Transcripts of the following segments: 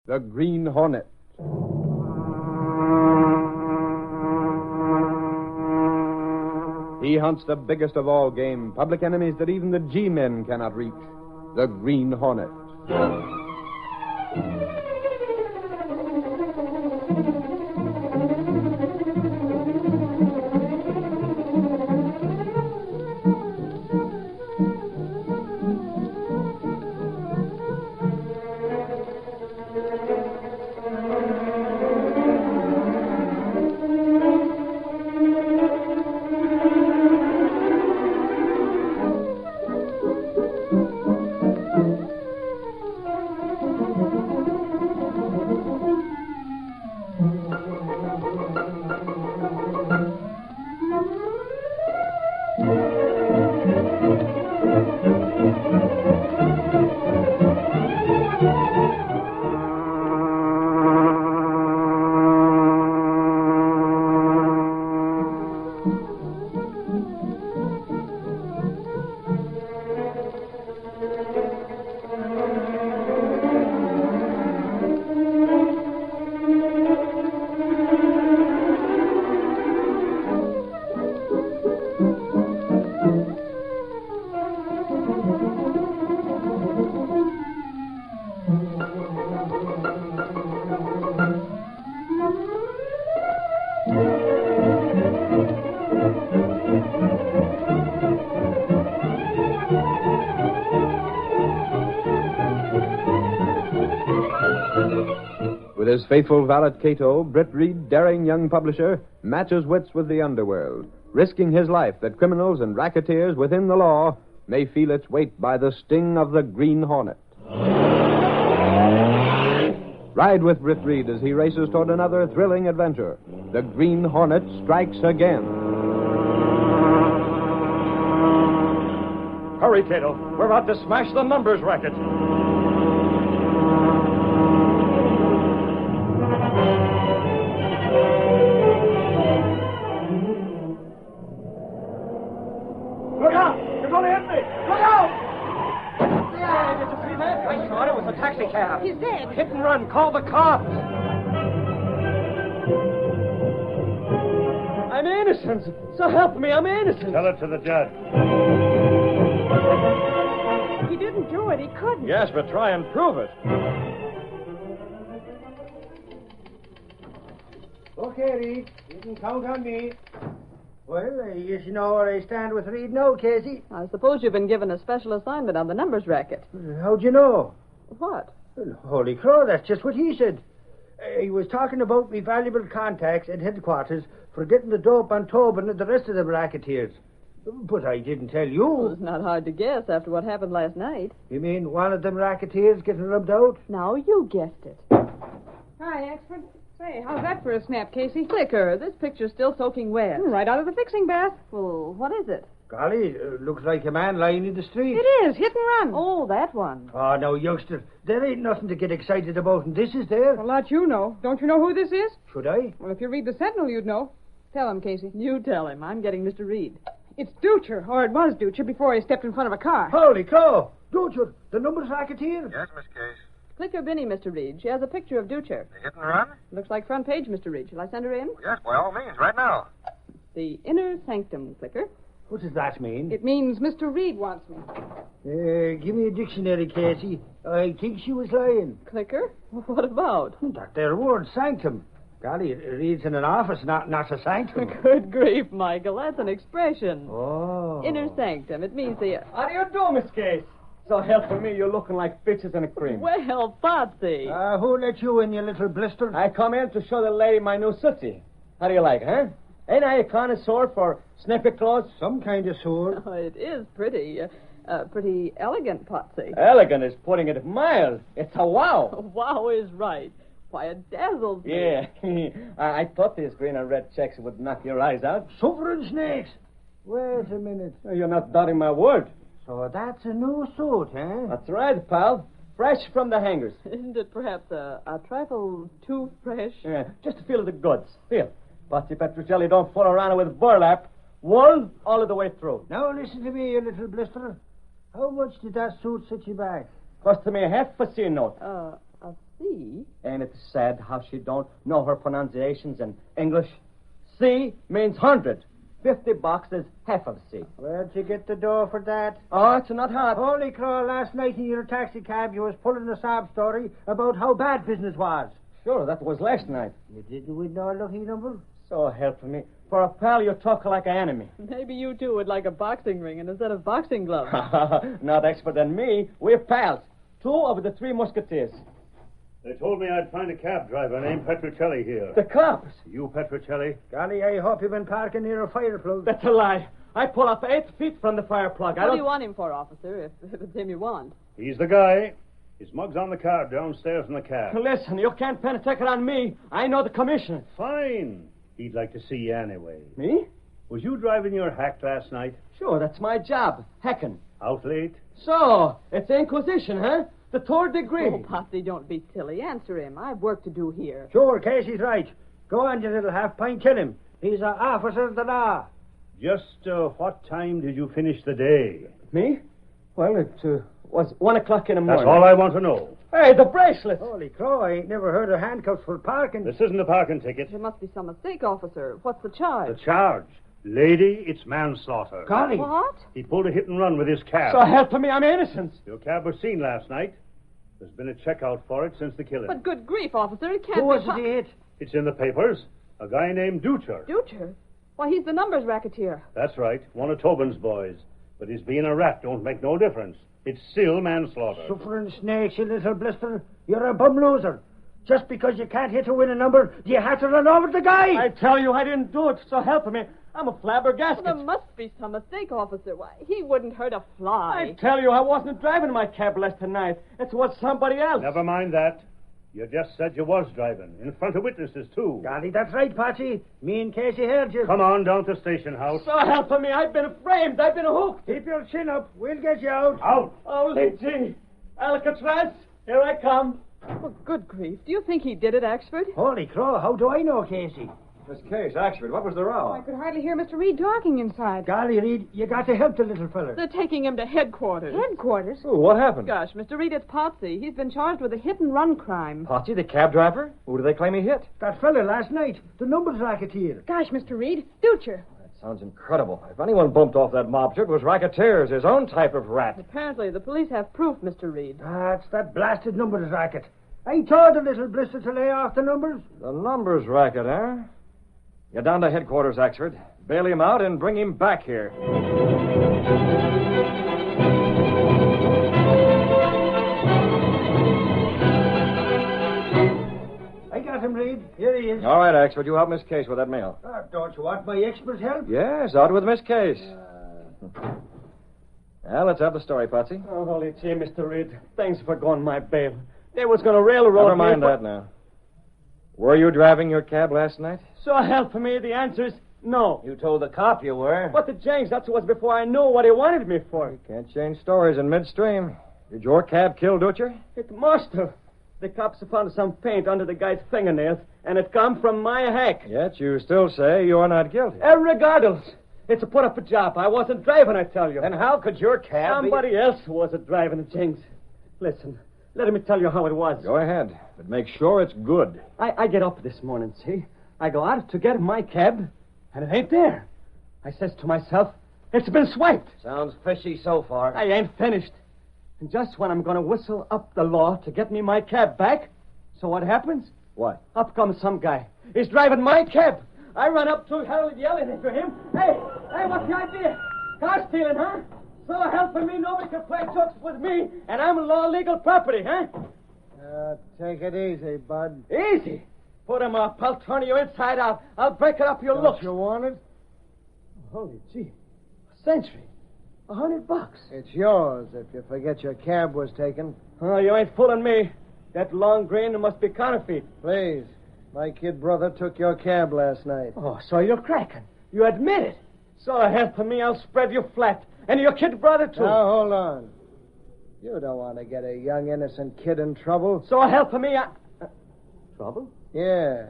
The Green Hornet. He hunts the biggest of all game, public enemies that even the G-men cannot reach. The Green Hornet. With his faithful valet Cato, Britt Reed, daring young publisher, matches wits with the underworld, risking his life that criminals and racketeers within the law may feel its weight by the sting of the Green Hornet. Ride with Britt Reed as he races toward another thrilling adventure. The Green Hornet strikes again. Hurry, Cato. We're about to smash the numbers racket. Look out! You're going to hit me! Look out! Yeah, did you see that? I saw it. It was a taxi cab. He's dead. Hit and run. Call the cops. I'm innocent. So help me, I'm innocent. Tell it to the judge. He didn't do it. He couldn't. Yes, but try and prove it. Okay, Reed. You can count on me. Well, I guess you know where I stand with Reed now, Casey. I suppose you've been given a special assignment on the numbers racket. How'd you know? What? Well, holy crow, that's just what he said. He was talking about me valuable contacts at headquarters for getting the dope on Tobin and the rest of the racketeers. But I didn't tell you. Well, it's not hard to guess after what happened last night. You mean one of them racketeers getting rubbed out? Now you guessed it. Hi, Axford. Say, how's that for a snap, Casey? Clicker, this picture's still soaking wet. Right out of the fixing bath. Well, what is it? Golly, looks like a man lying in the street. It is. Hit and run. Oh, that one. Oh, no, youngster. There ain't nothing to get excited about, and this is there. A lot you know. Don't you know who this is? Should I? Well, if you read the Sentinel, you'd know. Tell him, Casey. You tell him. I'm getting Mr. Reed. It's Dutcher, or it was Dutcher before he stepped in front of a car. Holy cow! Dutcher, the numbers racketeer? Yes, Miss Case. Clicker Binny, Mr. Reed. She has a picture of Dutcher. The hit and run? Looks like front page, Mr. Reed. Shall I send her in? Yes, by all means, right now. The inner sanctum, Clicker. What does that mean? It means Mr. Reed wants me. Give me a dictionary, Casey. I think she was lying. Clicker? What about? That there word, sanctum. Golly, it reads in an office, not a sanctum. Good grief, Michael. That's an expression. Oh. Inner sanctum. It means the... How do you do, Miss Case? So help me, you're looking like bitches in a cream. Well, Potsy. Who let you in, you little blister? I come in to show the lady my new sooty. How do you like, huh? Ain't I a connoisseur for snippy clothes? Some kind of sword. Oh, it is pretty elegant, Potsy. Elegant is putting it mild. It's a wow. Wow is right. Why, it dazzles me. Yeah. I thought these green and red checks would knock your eyes out. Suffering snakes. Wait a minute. You're not doubting my word. So that's a new suit, huh? That's right, pal. Fresh from the hangers. Isn't it perhaps a trifle too fresh? Yeah, just to feel the goods. Feel. Patsy Petruccelli don't fool around with burlap. Wool all of the way through. Now listen to me, you little blister. How much did that suit set you back? Cost me half a C note. A C C? Ain't it sad how she don't know her pronunciations in English? C means 100. 50 bucks is half of C. Where'd you get the dough for that? Oh, it's not hard. Holy crow, last night in your taxi cab you was pulling a sob story about how bad business was. Sure, that was last night. You didn't win no lucky number? So help me. For a pal, you talk like an enemy. Maybe you two would like a boxing ring and a set of boxing gloves. Not expert than me. We're pals. 2 of the 3 musketeers. They told me I'd find a cab driver named Petruccelli here. The cops. You, Petruccelli? Golly, I hope you've been parking near a fire plug. That's a lie. I pull up 8 feet from the fire plug. What do you want him for, officer, if it's him you want? He's the guy. His mug's on the card downstairs in the cab. Listen, you can't pen a ticket on me. I know the commissioner. Fine. He'd like to see you anyway. Me? Was you driving your hack last night? Sure, that's my job. Heckin'. Out late? So, it's Inquisition, huh? The 3rd degree. Oh, Potsy, don't be silly. Answer him. I've work to do here. Sure, Casey's right. Go on, you little half-pint, kill him. He's an officer of the law. Just what time did you finish the day? Me? Well, it was 1 o'clock in the morning. That's all I want to know. Hey, the bracelet. Holy crow, I ain't never heard of handcuffs for parking. This isn't a parking ticket. There must be some mistake, officer. What's the charge? The charge. Lady, it's manslaughter. Golly. What? He pulled a hit and run with his cab. So help me, I'm innocent. Your cab was seen last night. There's been a checkout for it since the killing. But good grief, officer, it can't Who be... was it he hit? It's in the papers. A guy named Ducher. Ducher? Why, he's the numbers racketeer. That's right. One of Tobin's boys. But his being a rat don't make no difference. It's still manslaughter. Suffering snakes, you little blister. You're a bum loser. Just because you can't hit to win a number, do you have to run over the guy? I tell you, I didn't do it, so help me. I'm a flabbergasted. Well, there must be some mistake, officer. Why, he wouldn't hurt a fly. I tell you, I wasn't driving my cab last night. It was somebody else. Never mind that. You just said you was driving. In front of witnesses, too. Golly, that's right, Patsy. Me and Casey heard you. Come on down to station house. So help me, I've been framed. I've been hooked. Keep your chin up. We'll get you out. Out! Holy gee. Alcatraz, here I come. Well, good grief. Do you think he did it, Axford? Holy crow, how do I know, Casey? Miss Case, Axford, what was the I row? could hardly hear Mr. Reed talking inside. Golly, Reed, you got to help the little fella. They're taking him to headquarters. Headquarters? Oh, what happened? Gosh, Mr. Reed, it's Potsy. He's been charged with a hit-and-run crime. Potsy, the cab driver? Who do they claim he hit? That fella last night, the numbers racketeer. Gosh, Mr. Reed, Ducher. That sounds incredible. If anyone bumped off that mobster, it was racketeers, his own type of rat. Apparently, the police have proof, Mr. Reed. That's that blasted numbers racket. I told the little blister to lay off the numbers. The numbers racket, eh? Get down to headquarters, Axford. Bail him out and bring him back here. I got him, Reed. Here he is. All right, Axford, you help Miss Case with that mail. Don't you want my expert help? Yes, out with Miss Case. Well, let's have the story, Potsy. Oh, holy gee, Mr. Reed. Thanks for going my bail. They was going to railroad Never me mind for- that now. Were you driving your cab last night? So help me, the answer is no. You told the cop you were. But the James, that was before I knew what he wanted me for. You can't change stories in midstream. Did your cab kill Dutcher? It must have. The cops found some paint under the guy's fingernails, and it come from my hack. Yet you still say you're not guilty. Regardless, it's a put-up job. I wasn't driving, I tell you. Then how could your cab Somebody else was driving the James. Listen, let me tell you how it was. Go ahead, but make sure it's good. I get up this morning, see? I go out to get my cab, and it ain't there. I says to myself, it's been swiped. Sounds fishy so far. I ain't finished. And just when I'm going to whistle up the law to get me my cab back, so what happens? What? Up comes some guy. He's driving my cab. I run up to Harold yelling after him. Hey, what's the idea? Car stealing, huh? So helping me, nobody can play jokes with me, and I'm law legal property, huh? Take it easy, bud. Easy. Put him up. I'll turn you inside out. I'll break it up your Don't looks. you want it? Holy gee. A century. $100. It's yours if you forget your cab was taken. Oh, you ain't fooling me. That long green must be counterfeit. Please. My kid brother took your cab last night. Oh, so you're cracking. You admit it. So help me, I'll spread you flat. And your kid brother, too. Now, hold on. You don't want to get a young, innocent kid in trouble. So help me, trouble? Yeah.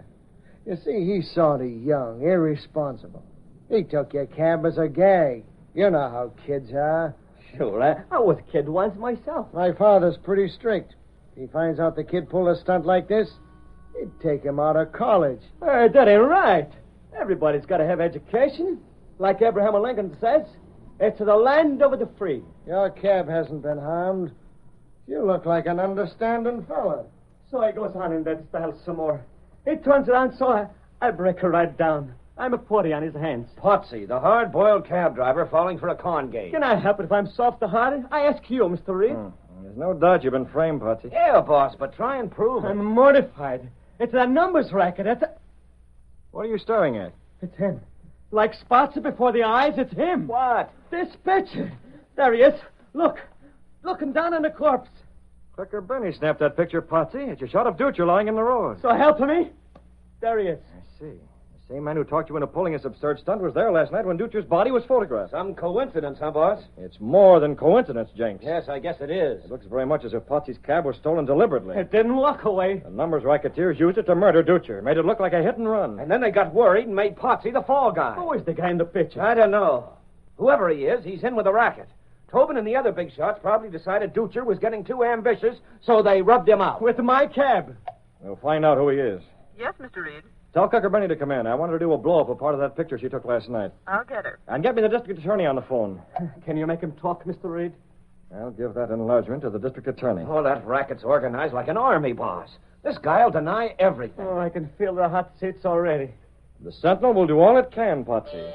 You see, he's sort of young, irresponsible. He took your cab as a gag. You know how kids are. Sure, I was a kid once myself. My father's pretty strict. If he finds out the kid pulled a stunt like this, he'd take him out of college. That ain't right. Everybody's got to have education. Like Abraham Lincoln says, it's the land of the free. Your cab hasn't been harmed. You look like an understanding fella. So he goes on in that style some more. He turns around so I break her right down. I'm a 40 on his hands. Potsy, the hard-boiled cab driver falling for a con game. Can I help it if I'm soft-hearted? I ask you, Mr. Reed. There's no doubt you've been framed, Potsy. Yeah, boss, but try and prove it. I'm mortified. It's a numbers racket. What are you staring at? It's him. Like spots before the eyes, it's him. What? This picture. There he is. Look. Looking down on the corpse. Clicker Benny snapped that picture, Potsy. It's a shot of Dutcher lying in the road. So help me. There he is. I see. The same man who talked you into pulling this absurd stunt was there last night when Dutcher's body was photographed. Some coincidence, huh, boss? It's more than coincidence, Jenks. Yes, I guess it is. It looks very much as if Potsy's cab was stolen deliberately. It didn't walk away. The numbers racketeers used it to murder Dutcher. Made it look like a hit and run. And then they got worried and made Potsy the fall guy. Who is the guy in the picture? I don't know. Whoever he is, he's in with the racket. Tobin and the other big shots probably decided Dutcher was getting too ambitious, so they rubbed him out. With my cab. We'll find out who he is. Yes, Mr. Reed. Tell Clicker Benny to come in. I want her to do a blow-up of part of that picture she took last night. I'll get her. And get me the district attorney on the phone. Can you make him talk, Mr. Reed? I'll give that enlargement to the district attorney. Oh, that racket's organized like an army, boss. This guy'll deny everything. Oh, I can feel the hot seats already. The Sentinel will do all it can, Potsy.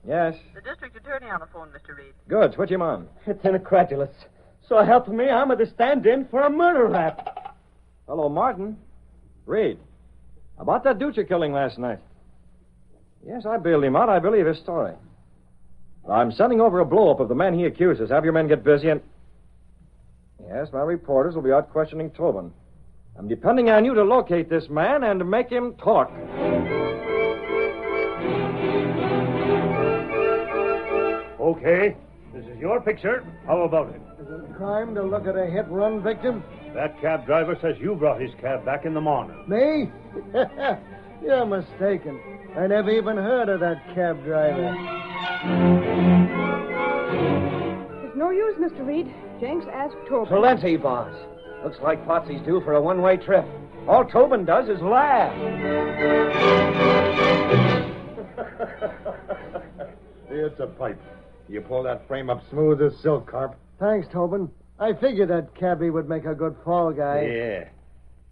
Yes. The district attorney on the phone, Mr. Reed. Good. Switch him on. It's incredulous. So help me, I'm at the stand-in for a murder rap. Hello, Martin. Reed. About that Dutcher killing last night. Yes, I bailed him out. I believe his story. I'm sending over a blow-up of the man he accuses. Have your men get busy and... Yes, my reporters will be out questioning Tobin. I'm depending on you to locate this man and make him talk. Okay. This is your picture. How about it? Is it a crime to look at a hit-run victim? That cab driver says you brought his cab back in the morning. Me? You're mistaken. I never even heard of that cab driver. It's no use, Mr. Reed. Jenks asked Tobin. Plenty, boss. Looks like Potsy's due for a one-way trip. All Tobin does is laugh. It's a pipe. You pull that frame up smooth as silk, Carp. Thanks, Tobin. I figured that cabbie would make a good fall guy. Yeah.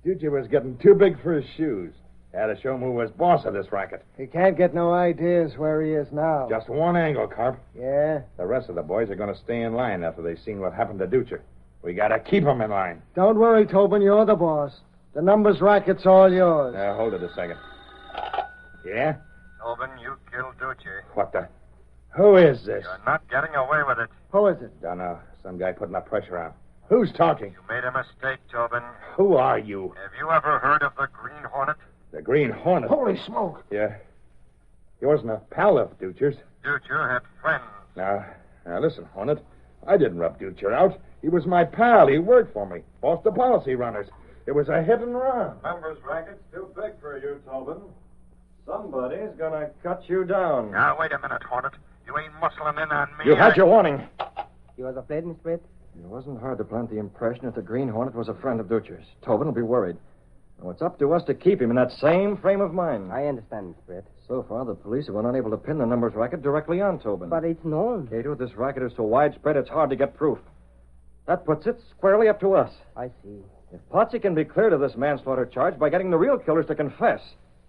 Dutcher was getting too big for his shoes. Had to show him who was boss of this racket. He can't get no ideas where he is now. Just one angle, Carp. Yeah? The rest of the boys are going to stay in line after they've seen what happened to Dutcher. We got to keep them in line. Don't worry, Tobin. You're the boss. The numbers racket's all yours. Now, hold it a second. Yeah? Tobin, you killed Dutcher. What the... Who is this? You're not getting away with it. Who is it? Don't know. Some guy putting up pressure on. Who's talking? You made a mistake, Tobin. Who are you? Have you ever heard of the Green Hornet? The Green Hornet. Holy smoke. Yeah. He wasn't a pal of Dutcher's. Dutcher had friends. Now, listen, Hornet. I didn't rub Dutcher out. He was my pal. He worked for me. Bossed the policy runners. It was a hit and run. Numbers racket's too big for you, Tobin. Somebody's gonna cut you down. Now, wait a minute, Hornet. You ain't muscling in on me. You had your warning. You was afraid, Miss Britt? It wasn't hard to plant the impression that the Green Hornet was a friend of Dutcher's. Tobin will be worried. Now, it's up to us to keep him in that same frame of mind. I understand, Miss Britt. So far, the police have been unable to pin the numbers racket directly on Tobin. But it's known. Cato, this racket is so widespread it's hard to get proof. That puts it squarely up to us. I see. If Potsy can be cleared of this manslaughter charge by getting the real killers to confess,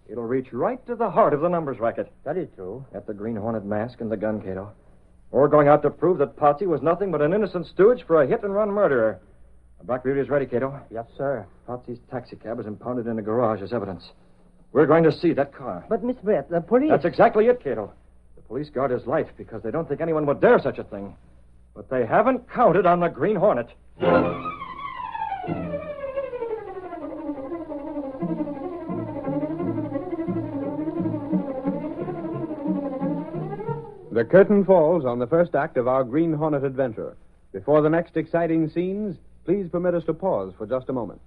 it'll reach right to the heart of the numbers racket. That is true. Get the Green Hornet mask and the gun, Cato. We're going out to prove that Potsy was nothing but an innocent stooge for a hit-and-run murderer. The Black Beauty is ready, Cato. Yes, sir. Potsy's taxicab is impounded in the garage as evidence. We're going to see that car. But, Miss Britt, the police... That's exactly it, Cato. The police guard his life because they don't think anyone would dare such a thing. But they haven't counted on the Green Hornet. The curtain falls on the first act of our Green Hornet adventure. Before the next exciting scenes, please permit us to pause for just a moment.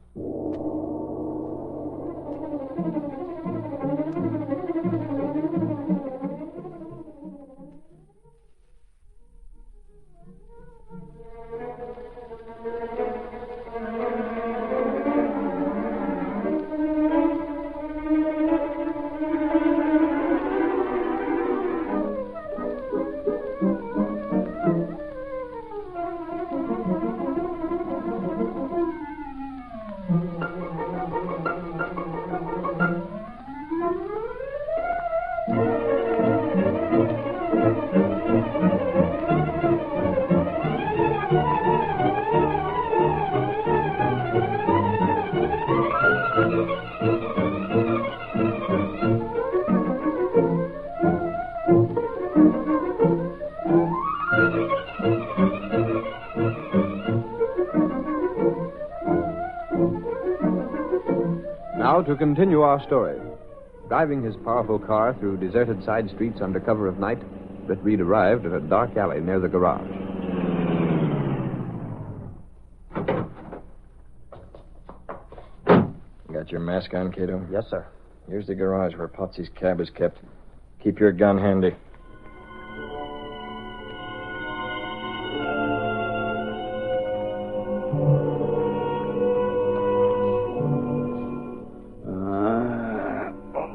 Now to continue our story. Driving his powerful car through deserted side streets under cover of night, Britt Reed arrived at a dark alley near the garage. Got your mask on, Cato? Yes, sir. Here's the garage where Potsy's cab is kept. Keep your gun handy.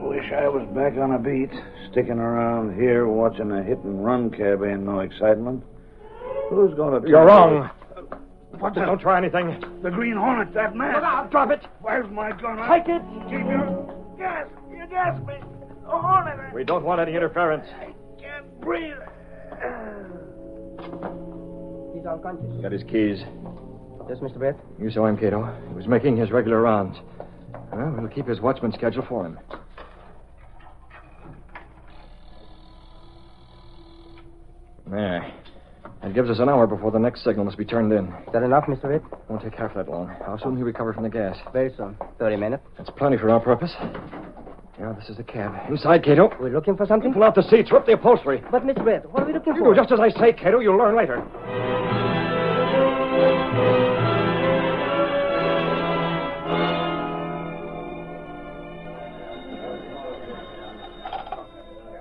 Wish I was back on a beat. Sticking around here watching a hit-and-run cab ain't no excitement. Who's going to... You're wrong. What the... Don't try anything. The Green Hornet, that man. Look out, drop it. Where's my gun? Take it. Keep your... Gas. You gas me. A Hornet. We don't want any interference. I can't breathe. He's unconscious. Got his keys. Yes, Mr. Brett? You saw him, Cato. He was making his regular rounds. Well, we'll keep his watchman schedule for him. There. That gives us an hour before the next signal must be turned in. Is that enough, Mr. Reed? Won't take half that long. How soon will he recover from the gas? Very soon. 30 minutes. That's plenty for our purpose. Yeah, this is the cab. Inside, Cato. We're looking for something? Pull out the seats. Rip the upholstery. But, Mr. Brett, what are we looking You for? do just as I say, Cato. You'll learn later.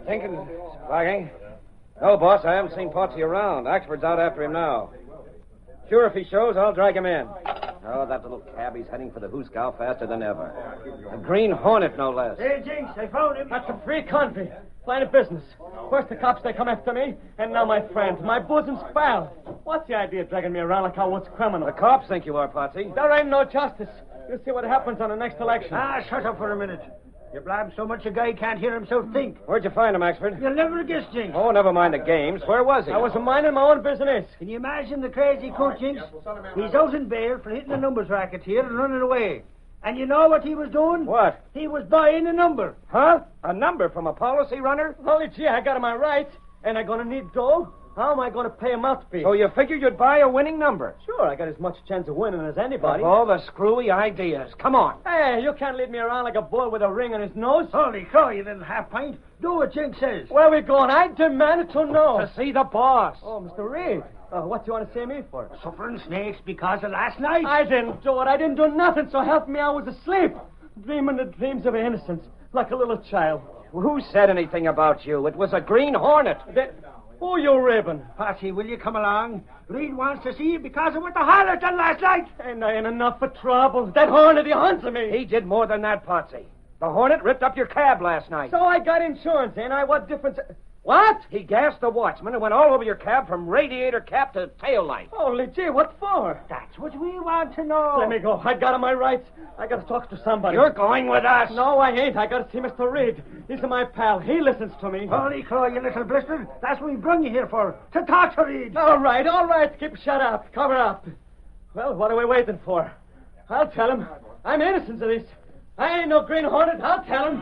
Jenkins, Sparky. No, boss, I haven't seen Potsy around. Axford's out after him now. Sure, if he shows, I'll drag him in. Oh, that little cabbie's heading for the Hooskow faster than ever. A Green Hornet, no less. Hey, Jinx, I found him. That's a free convict. Line of business. First the cops, they come after me, and now my friend, my bosom's pal. What's the idea of dragging me around like I was criminal? The cops think you are, Potsy. There ain't no justice. You'll see what happens on the next election. Ah, shut up for a minute. You blab so much a guy can't hear himself think. Where'd you find him, Axford? You'll never guess, Jinx. Oh, never mind the games. Where was he? I was minding my own business. Can you imagine the crazy coot, Jinx? He's out in bail for hitting a numbers racket here and running away. And you know what he was doing? What? He was buying a number. Huh? A number from a policy runner? Holy gee, I got him my rights. And I'm going to need dough. How am I going to pay him out to be? So you figured you'd buy a winning number? Sure, I got as much chance of winning as anybody. Of all the screwy ideas. Come on. Hey, you can't lead me around like a bull with a ring on his nose. Holy crow, you little half-pint. Do what Jinx says. Where are we going? I demand to know. To see the boss. Oh, Mr. Reed. What do you want to see me for? Suffering snakes because of last night. I didn't do it. I didn't do nothing, so help me, I was asleep. Dreaming the dreams of innocence, like a little child. Who said anything about you? It was a Green Hornet. Who you ribbon? Patsy, will you come along? Reed wants to see you because of what the harlot done last night. And I ain't enough for trouble. That Hornet, he haunts me. He did more than that, Potsy. The Hornet ripped up your cab last night. So I got insurance, ain't I? What difference... What? He gassed the watchman and went all over your cab from radiator cap to tail light. Holy gee, what for? That's what we want to know. Let me go. I got my rights. I got to talk to somebody. You're going with us. No, I ain't. I got to see Mr. Reed. He's my pal. He listens to me. Holy crow, you little blister. That's what we brung you here for. To talk to Reed. All right. Keep shut up. Cover up. Well, what are we waiting for? I'll tell him. I'm innocent of this. I ain't no Green Hornet. I'll tell him.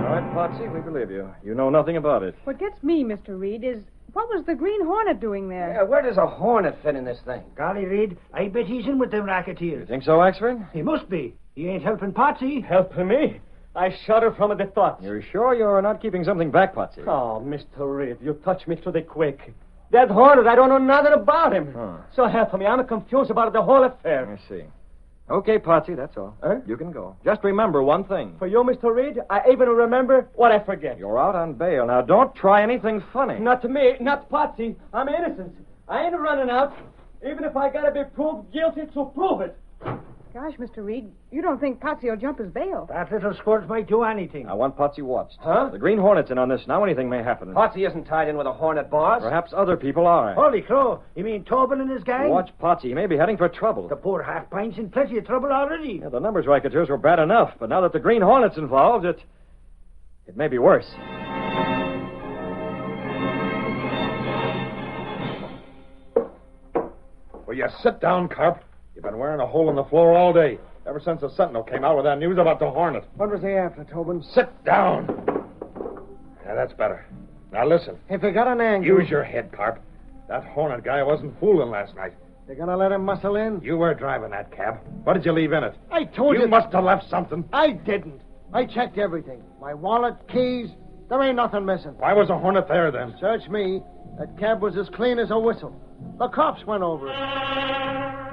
All right, Potsy, we believe you. You know nothing about it. What gets me, Mr. Reed, is what was the Green Hornet doing there? Yeah, where does a Hornet fit in this thing? Golly, Reed, I bet he's in with them racketeers. You think so, Axford? He must be. He ain't helping Potsy. Helping me? I shudder from the thought. You're sure you're not keeping something back, Potsy? Oh, Mr. Reed, you touch me to the quick. That Hornet, I don't know nothing about him. Huh. So help me, I'm confused about the whole affair. I see. Okay, Potsy, that's all. You can go. Just remember one thing. For you, Mr. Reed, I even remember what I forget. You're out on bail. Now, don't try anything funny. Not to me, not Potsy. I'm innocent. I ain't running out, even if I gotta be proved guilty to prove it. Gosh, Mr. Reed, you don't think Potsy will jump his bail? That little squirt might do anything. I want Potsy watched. Huh? The Green Hornet's in on this now. Anything may happen. Potsy isn't tied in with a Hornet, boss. Perhaps other people are. Holy crow, you mean Tobin and his gang? Watch Potsy. He may be heading for trouble. The poor half-pint's in plenty of trouble already. Yeah, the numbers racketeers were bad enough, but now that the Green Hornet's involved, it may be worse. Will you sit down, Carp? You've been wearing a hole in the floor all day, ever since the Sentinel came out with that news about the Hornet. What was he after, Tobin? Sit down. Yeah, that's better. Now listen. If you got an angle... Use your head, Carp. That Hornet guy wasn't fooling last night. You gonna let him muscle in? You were driving that cab. What did you leave in it? I told you. You must have left something. I didn't. I checked everything. My wallet, keys. There ain't nothing missing. Why was a Hornet there then? Search me. That cab was as clean as a whistle. The cops went over it.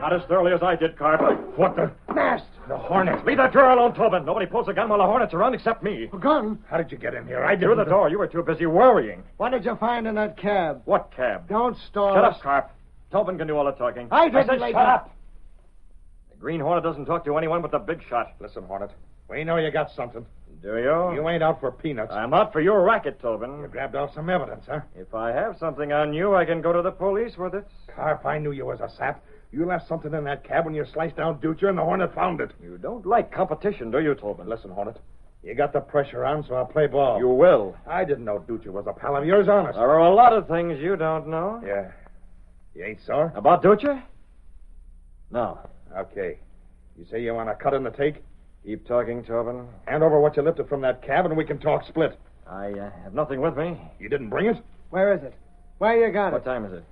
Not as thoroughly as I did, Carp. What the? Mast! The Hornet. Leave that door alone, Tobin. Nobody pulls a gun while the Hornet's around except me. A gun? How did you get in here? I didn't. Through the door. You were too busy worrying. What did you find in that cab? What cab? Don't stall Shut us. up, Carp. Tobin can do all the talking. I didn't said like shut that. up. The Green Hornet doesn't talk to anyone but the big shot. Listen, Hornet. We know you got something. Do you? You ain't out for peanuts. I'm out for your racket, Tobin. You grabbed off some evidence, huh? If I have something on you, I can go to the police with it. Carp, I knew you was a sap. You left something in that cab when you sliced down Dutcher, and the Hornet found it. You don't like competition, do you, Tobin? Listen, Hornet. You got the pressure on, so I'll play ball. You will. I didn't know Dutcher was a pal of yours, honest. There are a lot of things you don't know. Yeah. You ain't sore? About Dutcher? No. Okay. You say you want to cut in the take? Keep talking, Tobin. Hand over what you lifted from that cab, and we can talk split. I have nothing with me. You didn't bring it? Where is it? Where you got What it? time is it?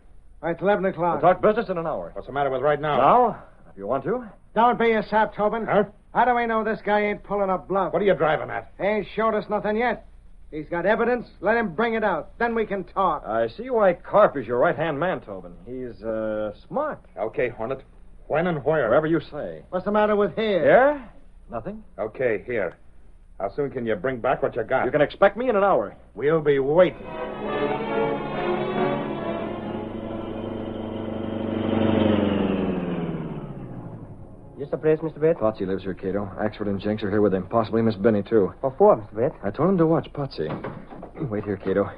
It's 11 We'll o'clock. talk business in an hour. What's the matter with right now? Now? If you want to. Don't be a sap, Tobin. Huh? How do we know this guy ain't pulling a bluff? What are you driving at? Ain't showed us nothing yet. He's got evidence. Let him bring it out. Then we can talk. I see why Carp is your right-hand man, Tobin. He's, smart. Okay, Hornet. When and where? Wherever you say. What's the matter with here? Here? Nothing. Okay, here. How soon can you bring back what you got? You can expect me in an hour. We'll be waiting. Just the place, Mr. Brett? Potsy lives here, Cato. Axford and Jenks are here with him. Possibly Miss Benny, too. What for, Mr. Brett? I told him to watch Potsy. Wait here, Cato.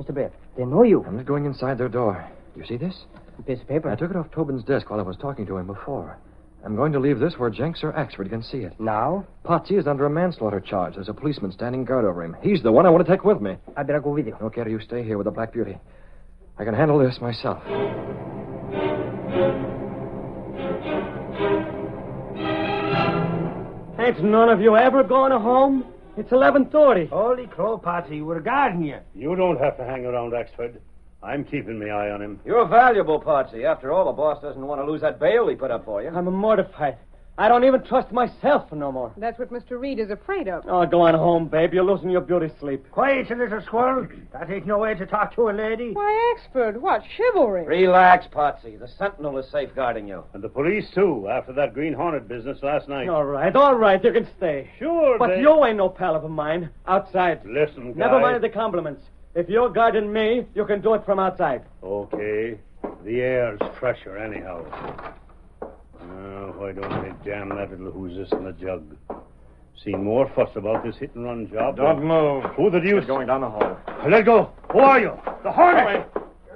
Mr. Brett, they know you. I'm not going inside their door. You see this? A piece of paper. I took it off Tobin's desk while I was talking to him before. I'm going to leave this where Jenks or Axford can see it. Now? Potsy is under a manslaughter charge. There's a policeman standing guard over him. He's the one I want to take with me. I better go with you. No, Cato, you stay here with the Black Beauty. I can handle this myself. Ain't none of you ever going home? It's 11:30. Holy crow, Patsy, we're guarding you. You don't have to hang around Axford. I'm keeping my eye on him. You're valuable, Potsy. After all, the boss doesn't want to lose that bail he put up for you. I'm mortified. I don't even trust myself no more. That's what Mr. Reed is afraid of. Oh, go on home, babe. You're losing your beauty sleep. Quiet, you little squirrel. That ain't no way to talk to a lady. Why, Axford, what chivalry? Relax, Potsy. The Sentinel is safeguarding you. And the police, too, after that Green Hornet business last night. All right, you can stay. Sure, But you ain't no pal of mine. Outside. Listen, guy. Never mind the compliments. If you're guarding me, you can do it from outside. Okay. The air's fresher anyhow. Why don't they jam that little who's this in the jug? Seen more fuss about this hit-and-run job. Don't move. Who the deuce? Going down the hall. Let go. Who are you? The Hornet.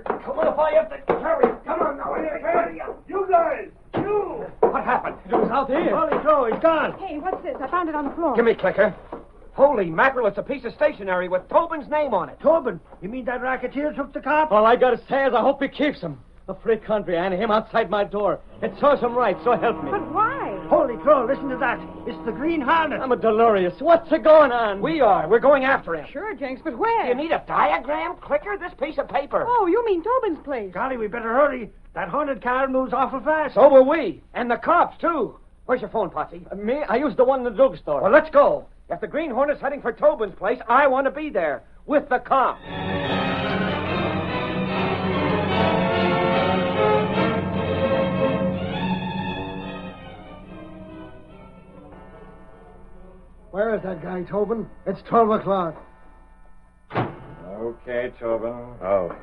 Come on, if I have to carry it. Come on now. You guys. You. What happened? It was out here. Holy crow, he's gone. Hey, what's this? I found it on the floor. Give me clicker. Holy mackerel, it's a piece of stationery with Tobin's name on it. Tobin, you mean that racketeer took the cop? All I gotta say is I hope he keeps him. A free country and him outside my door. It serves him right, so help me. But why? Holy crow, listen to that. It's the Green Hornet. I'm a delirious. What's going on? We are. We're going after him. Sure, Jenks, but where? You need a diagram, clicker? This piece of paper. Oh, you mean Tobin's place. Golly, we better hurry. That Hornet car moves awful fast. So will we. And the cops, too. Where's your phone, Potsy? Me? I used the one in the drugstore. Well, let's go. If the Green Hornet's heading for Tobin's place, I want to be there. With the cops. Where is that guy, Tobin? It's 12 o'clock. Okay, Tobin. Oh.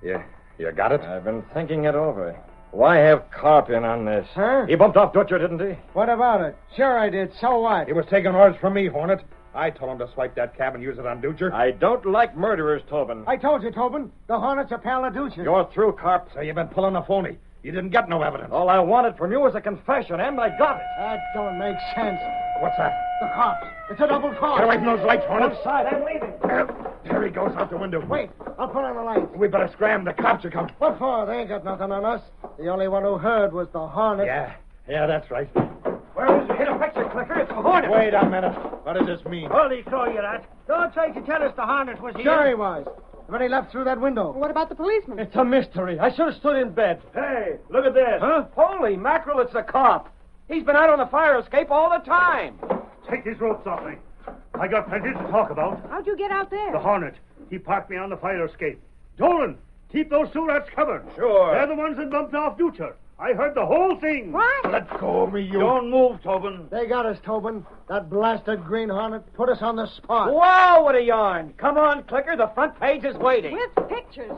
Yeah. You got it? I've been thinking it over. Why have Carp in on this? Huh? He bumped off Dutcher, didn't he? What about it? Sure I did. So what? He was taking orders from me, Hornet. I told him to swipe that cab and use it on Dutcher. I don't like murderers, Tobin. I told you, Tobin. The Hornet's a pal of Dutcher's. You're through, Carp. So you've been pulling a phony. You didn't get no evidence. All I wanted from you was a confession, and I got it. That don't make sense. What's that? The cops. It's a double cross. Get away from those lights, Hornet. Outside, I'm leaving. There he goes out the window. Wait, I'll put on the lights. We better scram. The cops are coming. What for? They ain't got nothing on us. The only one who heard was the Hornet. Yeah, that's right. Where was the hit a picture, clicker? It's the Hornet. Wait a minute. What does this mean? Holy crow, you rat. Don't try to tell us the Hornet was here. Sure he was. But he left through that window. What about the policeman? It's a mystery. I should have stood in bed. Hey, look at this. Huh? Holy mackerel, it's the cop. He's been out on the fire escape all the time. Take these ropes off me. I got plenty to talk about. How'd you get out there? The Hornet. He parked me on the fire escape. Dolan, keep those two rats covered. Sure. They're the ones that bumped off Dutcher. I heard the whole thing. What? Let go of me, you. Don't move, Tobin. They got us, Tobin. That blasted Green Hornet put us on the spot. Wow, what a yarn. Come on, Clicker. The front page is waiting. With pictures.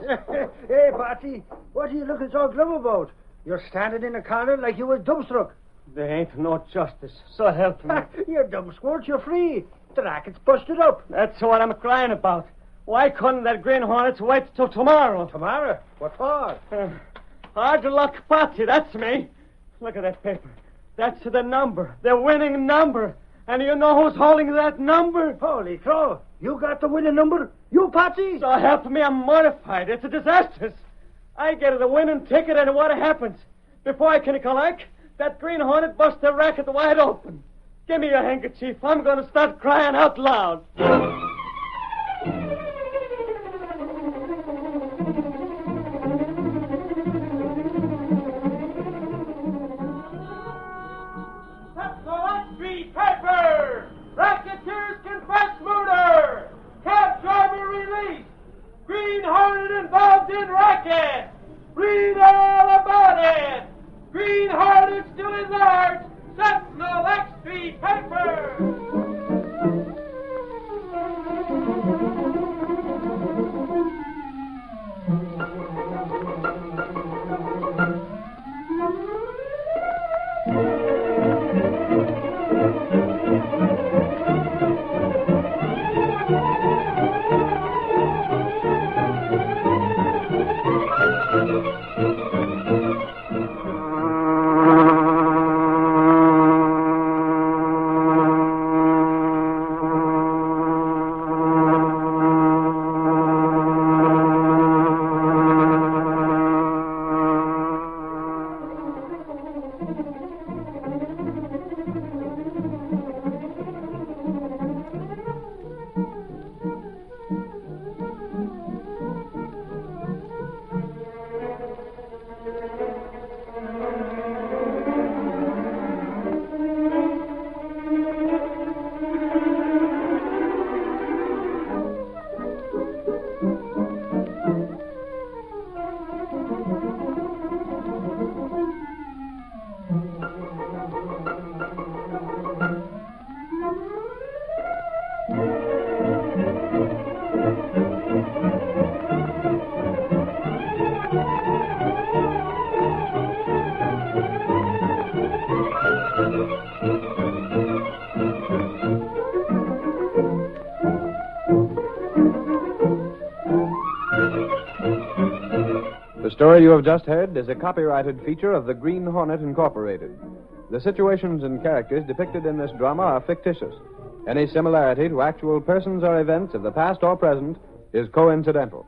Hey, Patsy, what are you looking so glum about? You're standing in a corner like you was dumbstruck. There ain't no justice. So help me. You're dumb squirt, you're free. The racket's busted up. That's what I'm crying about. Why couldn't that Green Hornet wait till tomorrow? Tomorrow? What for? Hard luck, Patsy, that's me. Look at that paper. That's the number, the winning number. And you know who's holding that number? Holy crow. You got the winning number? You, Patsy? So help me, I'm mortified. It's a disaster. I get the winning ticket, and what happens? Before I can collect, that Green Hornet busts the racket wide open. Give me your handkerchief. I'm going to start crying out loud. Paper! Racketeers confess murder! Cab driver released! Green Hornet involved in racket! Read all about it! Green Hornet still in large! Sentinel X-Street Paper! The story you have just heard is a copyrighted feature of the Green Hornet Incorporated. The situations and characters depicted in this drama are fictitious. Any similarity to actual persons or events of the past or present is coincidental.